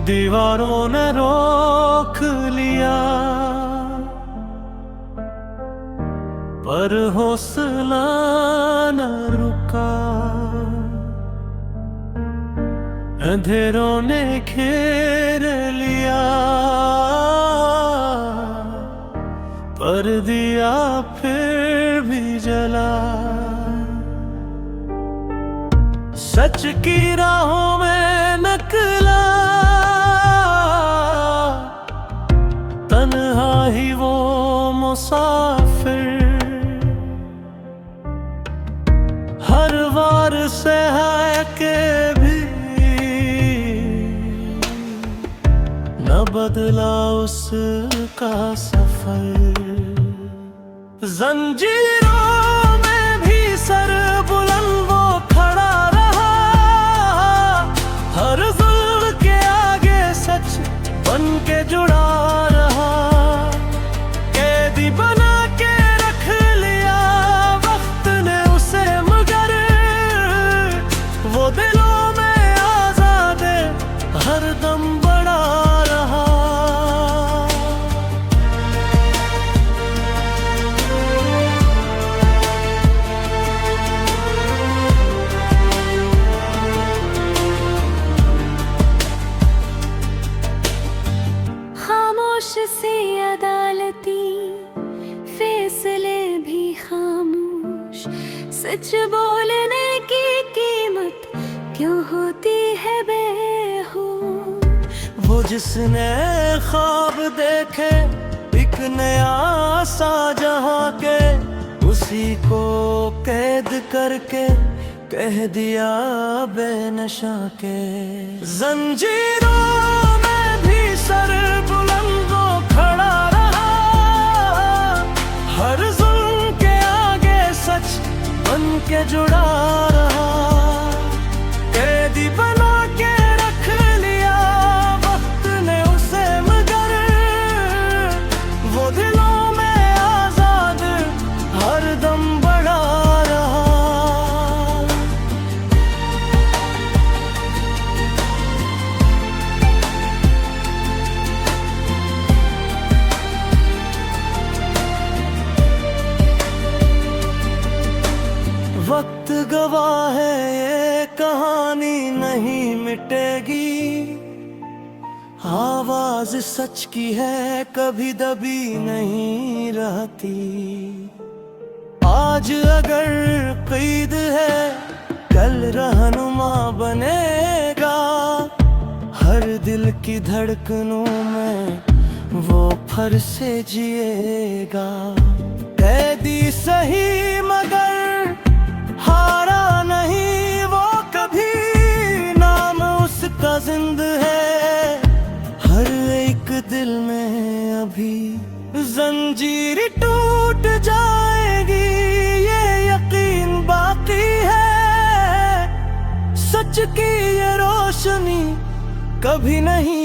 दीवारों ने रोक लिया, पर हौसला न रुका। अंधेरों ने घेर लिया, पर दिया फिर भी जला। सच की राहों में निकला, तन्हा ही वो मुसाफिर। हर वार से है के भी न बदला उसका सफर। जंजीरों में भी सर बुलंद वो खड़ा रहा, हर जुल्म के आगे सच बन के जुड़ा रहा। कैदी बना के रख लिया वक्त ने उसे, मगर वो दिलों में आजाद हर दम बड़ा रहा। खामोश से अदालती फैसले भी खामोश, सच बोलने की कीमत क्यों होती है बेहोश। वो जिसने ख्वाब देखे एक नया सा जहां के, उसी को कैद करके कह दिया बेनशा के। जंजीरों में भी सर बुलंद वो खड़ा रहा, हर जुल्म के आगे सच बन के जुड़ा रहा। कैदी बना के रख लिया वक्त ने उसे, मगर वो दिलों में आजाद हर दम बड़ा रहा। वक्त गवाह है ये कहानी नहीं मिटेगी, आवाज सच की है कभी दबी नहीं रहती। आज अगर क़ैद है कल रहनुमा बनेगा, हर दिल की धड़कनों में वो फर से जिएगा। कैदी सही मगर हारा नहीं वो कभी, नाम उसका जिंद है हर एक दिल में अभी। जंजीर टूट जाएगी ये यकीन बाकी है, सच की ये रोशनी कभी नहीं